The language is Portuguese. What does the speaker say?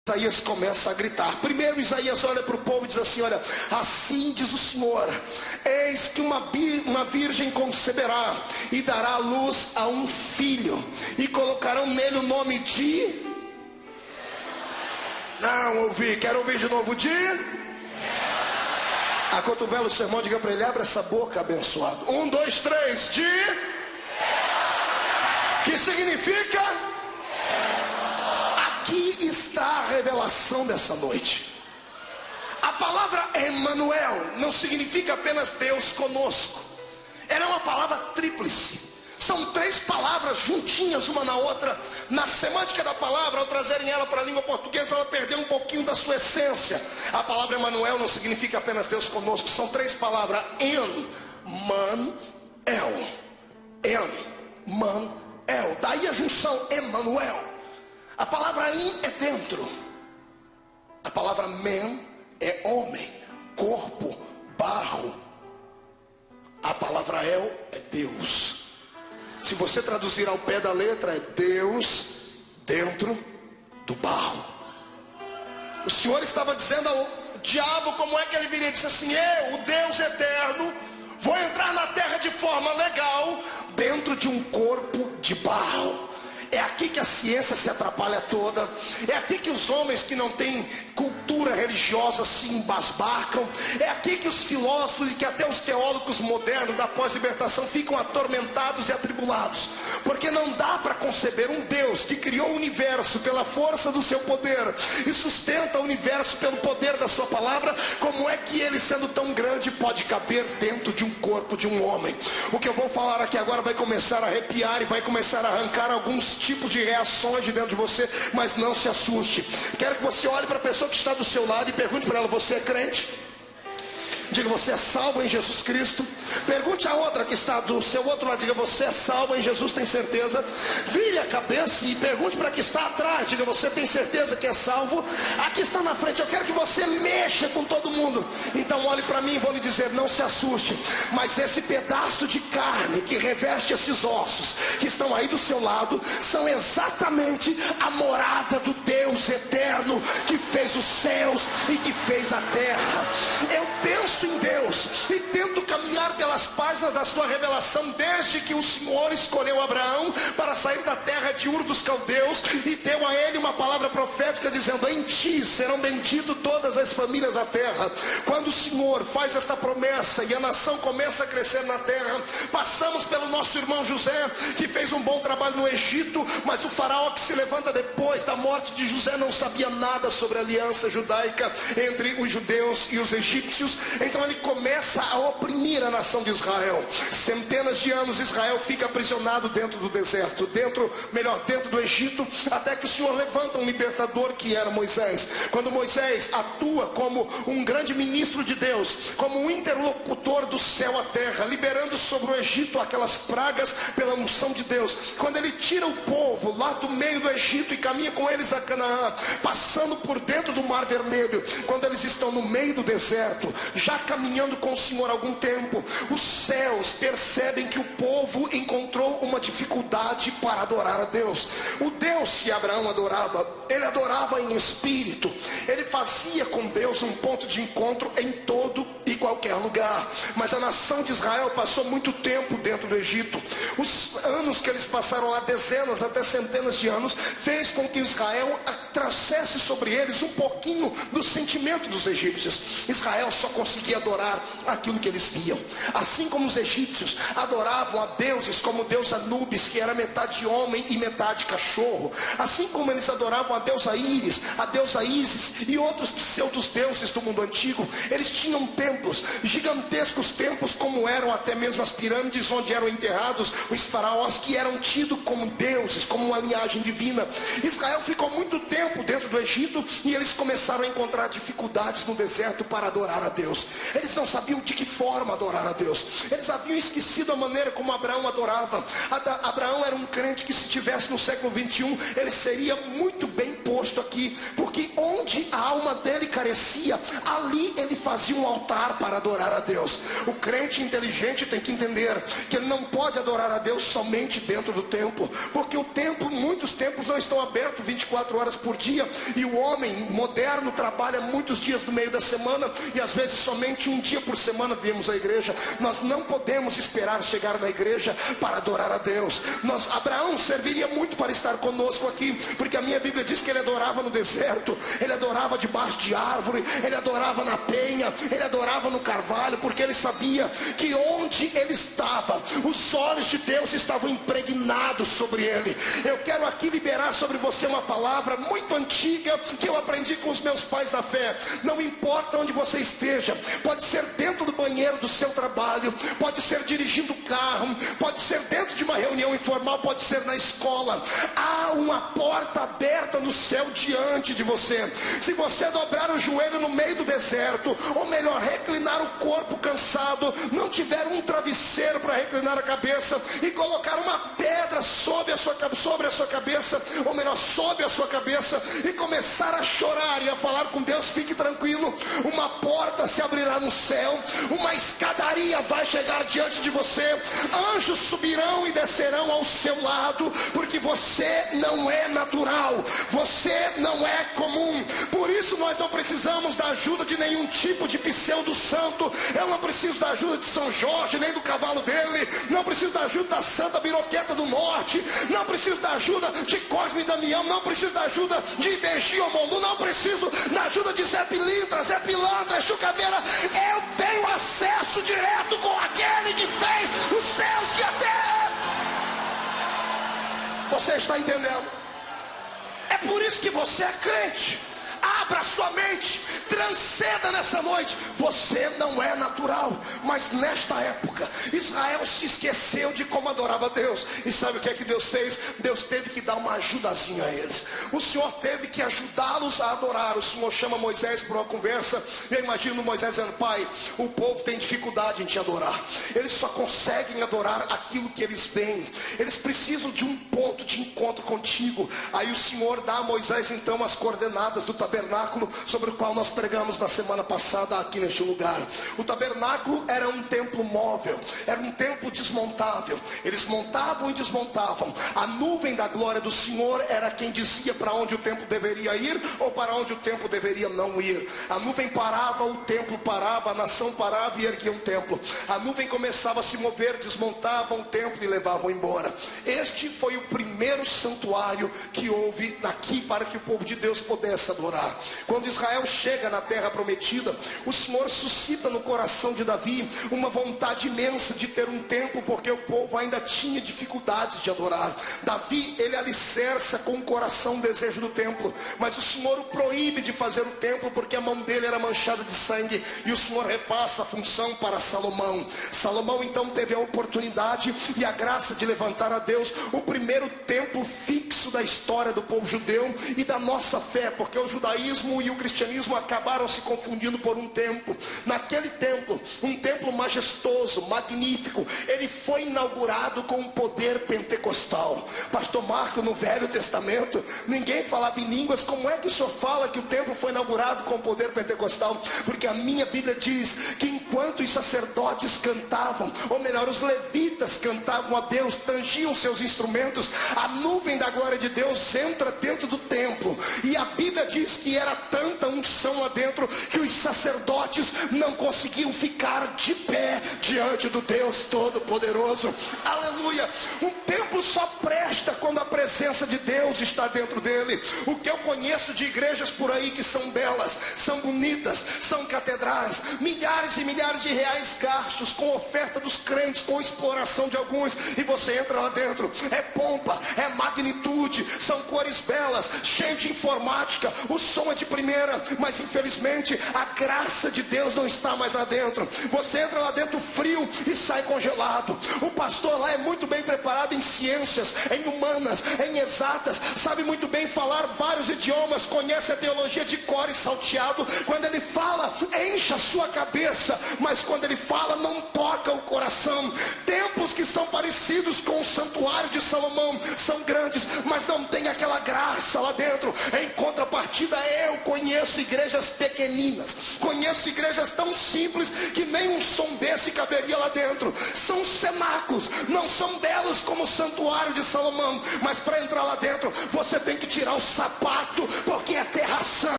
Isaías começa a gritar. Primeiro Isaías olha para o povo e diz assim: olha, assim diz o Senhor, eis que uma virgem conceberá e dará luz a um filho, e colocarão nele o nome de... Não ouvi, quero ouvir de novo de... Acotovela o sermão, diga para ele: abre essa boca, abençoado. 1, 2, 3, de... Que significa... Aqui está a revelação dessa noite. A palavra Emmanuel não significa apenas Deus conosco. Ela é uma palavra tríplice. São 3 palavras juntinhas uma na outra. Na semântica da palavra, ao trazerem ela para a língua portuguesa, ela perdeu um pouquinho da sua essência. A palavra Emmanuel não significa apenas Deus conosco. São 3 palavras: Emmanuel. Emmanuel. Daí a junção Emmanuel. A palavra in é dentro. A palavra men é homem, corpo, barro. A palavra el é Deus. Se você traduzir ao pé da letra, é Deus dentro do barro. O Senhor estava dizendo ao diabo como é que ele viria. Ele disse assim: eu, o Deus eterno, vou entrar na terra de forma legal, dentro de um corpo de barro. É aqui que a ciência se atrapalha toda. É aqui que os homens que não têm cultura religiosa se embasbacam. É aqui que os filósofos e que até os teólogos modernos da pós-libertação ficam atormentados e atribulados. Porque não dá para conceber um Deus que criou o universo pela força do seu poder e sustenta o universo pelo poder da sua palavra. Como é que ele, sendo tão grande, pode caber dentro de um corpo de um homem? O que eu vou falar aqui agora vai começar a arrepiar e vai começar a arrancar alguns tipos de reações de dentro de você, mas não se assuste. Quero que você olhe para a pessoa que está do seu lado e pergunte para ela: você é crente? Diga: você é salvo em Jesus Cristo? Pergunte a outra que está do seu outro lado: diga: você é salvo em Jesus, tem certeza? Vire a cabeça e pergunte para que está atrás: diga: você tem certeza que é salvo? Aqui está na frente, eu quero que você mexa com todo mundo. Então olhe para mim e vou lhe dizer: não se assuste, mas esse pedaço de carne que reveste esses ossos que estão aí do seu lado são exatamente a morada do Deus eterno que fez os céus e que fez a terra. Eu penso em Deus e tento caminhar pelas páginas da sua revelação desde que o Senhor escolheu Abraão para sair da terra de Ur dos Caldeus e deu a ele uma palavra profética dizendo: em ti serão benditas todas as famílias da terra. Quando o Senhor faz esta promessa e a nação começa a crescer na terra, passamos pelo nosso irmão José, que fez um bom trabalho no Egito, mas o faraó que se levanta depois da morte de José não sabia nada sobre a aliança judaica entre os judeus e os egípcios. Então ele começa a oprimir a nação de Israel. Centenas de anos Israel fica aprisionado dentro do deserto, dentro do Egito, até que o Senhor levanta um libertador que era Moisés. Quando Moisés atua como um grande ministro de Deus, como um interlocutor do céu à terra, liberando sobre o Egito aquelas pragas pela unção de Deus. Quando ele tira o povo lá do meio do Egito e caminha com eles a Canaã, passando por dentro do Mar Vermelho, quando eles estão no meio do deserto, já caminhando com o Senhor há algum tempo, os céus percebem que o povo encontrou uma dificuldade para adorar a Deus. O Deus que Abraão adorava, ele adorava em espírito. Ele fazia com Deus um ponto de encontro em todo e qualquer lugar. Mas a nação de Israel passou muito tempo dentro do Egito. Os anos que eles passaram lá, dezenas até centenas de anos, fez com que Israel trouxesse sobre eles um pouquinho do sentimento dos egípcios. Israel só conseguia adorar aquilo que eles viam. Assim como os egípcios adoravam a deuses como o deus Anubis, que era metade homem e metade cachorro. Assim como eles adoravam a deusa Íris, a deusa Ísis e outros pseudos deuses do mundo antigo, eles tinham templos, gigantescos templos, como eram até mesmo as pirâmides onde eram enterrados os faraós, que eram tidos como deuses, como uma linhagem divina. Israel ficou muito tempo dentro do Egito e eles começaram a encontrar dificuldades no deserto para adorar a Deus. Eles não sabiam de que forma adorar a Deus. Eles haviam esquecido a maneira como Abraão adorava. Abraão era um crente que, se tivesse no século 21, ele seria muito bem posto aqui, porque onde há uma alma dele carecia, ali ele fazia um altar para adorar a Deus. O crente inteligente tem que entender que ele não pode adorar a Deus somente dentro do templo, porque o templo, muitos templos não estão abertos 24 horas por dia, e o homem moderno trabalha muitos dias no meio da semana, e às vezes somente um dia por semana viemos à igreja. Nós não podemos esperar chegar na igreja para adorar a Deus. Abraão serviria muito para estar conosco aqui, porque a minha Bíblia diz que ele adorava no deserto, ele adorava debaixo de árvore, ele adorava na penha, ele adorava no carvalho, porque ele sabia que onde ele estava, os olhos de Deus estavam impregnados sobre ele. Eu quero aqui liberar sobre você uma palavra muito antiga que eu aprendi com os meus pais na fé. Não importa onde você esteja, pode ser dentro do banheiro do seu trabalho, pode ser dirigindo o carro, pode ser dentro de uma reunião informal, pode ser na escola. Há uma porta aberta no céu diante de você. Se você dobrar o joelho no meio do deserto, ou melhor, reclinar o corpo cansado, não tiver um travesseiro para reclinar a cabeça e colocar uma pedra sobre a sua cabeça, ou melhor, sobre a sua cabeça, e começar a chorar e a falar com Deus, fique tranquilo, uma porta se abrirá no céu, uma escadaria vai chegar diante de você, anjos subirão e descerão ao seu lado, porque você não é natural, você não é comum. Por isso nós não precisamos da ajuda de nenhum tipo de pseudo-santo. Eu não preciso da ajuda de São Jorge, nem do cavalo dele, não preciso da ajuda da Santa Biroqueta do Norte, não preciso da ajuda de Cosme e Damião, não preciso da ajuda de Ibegi ou Molu, não preciso da ajuda de Zé Pilintra, Zé Pilantra, Chucaveira. Eu tenho acesso direto com aquele que fez os céus e a terra. Você está entendendo? É por isso que você é crente. Abra sua mente, transcenda nessa noite. Você não é natural, mas nesta época Israel se esqueceu de como adorava a Deus. E sabe o que é que Deus fez? Deus teve que dar uma ajudazinha a eles. O Senhor teve que ajudá-los a adorar. O Senhor chama Moisés para uma conversa, e eu imagino Moisés dizendo: Pai, o povo tem dificuldade em te adorar, eles só conseguem adorar aquilo que eles veem, eles precisam de um ponto de encontro contigo. Aí o Senhor dá a Moisés então as coordenadas do tabernáculo sobre o qual nós pregamos na semana passada aqui neste lugar. O tabernáculo era um templo móvel, era um templo desmontável. Eles montavam e desmontavam. A nuvem da glória do Senhor era quem dizia para onde o templo deveria ir ou para onde o templo deveria não ir. A nuvem parava, o templo parava, a nação parava e erguia um templo. A nuvem começava a se mover, desmontava o templo e levavam embora. Este foi o primeiro santuário que houve aqui para que o povo de Deus pudesse adorar. Quando Israel chega na terra prometida, o Senhor suscita no coração de Davi uma vontade imensa de ter um templo, porque o povo ainda tinha dificuldades de adorar. Davi, ele alicerça com o coração o desejo do templo, mas o Senhor o proíbe de fazer o templo, porque a mão dele era manchada de sangue, e o Senhor repassa a função para Salomão. Salomão então teve a oportunidade e a graça de levantar a Deus o primeiro templo fixo da história do povo judeu e da nossa fé, porque o judaísmo e o cristianismo acabaram se confundindo por um tempo. Naquele templo, um templo majestoso, magnífico, ele foi inaugurado com um poder pentecostal. Pastor Marco, no Velho Testamento, ninguém falava em línguas. Como é que o senhor fala que o templo foi inaugurado com poder pentecostal? Porque a minha Bíblia diz que enquanto os sacerdotes cantavam, ou melhor, os levitas cantavam a Deus, tangiam seus instrumentos, a nuvem da glória de Deus entra dentro do templo, e a Bíblia diz que era tanta unção lá dentro que os sacerdotes não conseguiam ficar de pé diante do Deus Todo-Poderoso. Aleluia! Um templo só presta quando a presença de Deus está dentro dele. O que eu conheço de igrejas por aí que são belas, são bonitas, são catedrais, milhares e milhares de reais gastos com oferta dos crentes, com exploração de alguns, e você entra lá dentro, é pompa, é magnitude, são cores belas, cheio de informática, o som é de primeira, mas infelizmente a graça de Deus não está mais lá dentro. Você entra lá dentro frio e sai congelado. O pastor lá é muito bem preparado em ciências, em humanas, em exatas, sabe muito bem falar vários idiomas, conhece a teologia de cor e salteado. Quando ele fala, enche a sua cabeça, mas quando ele fala, não toca o coração. Templos que são parecidos com o santuário de Salomão são grandes, mas não tem aquela graça lá dentro. Em contrapartida, eu conheço conheço igrejas pequeninas, conheço igrejas tão simples que nem um som desse caberia lá dentro. São cenáculos, não são belos como o santuário de Salomão, mas para entrar lá dentro você tem que tirar o sapato, porque é terra santa.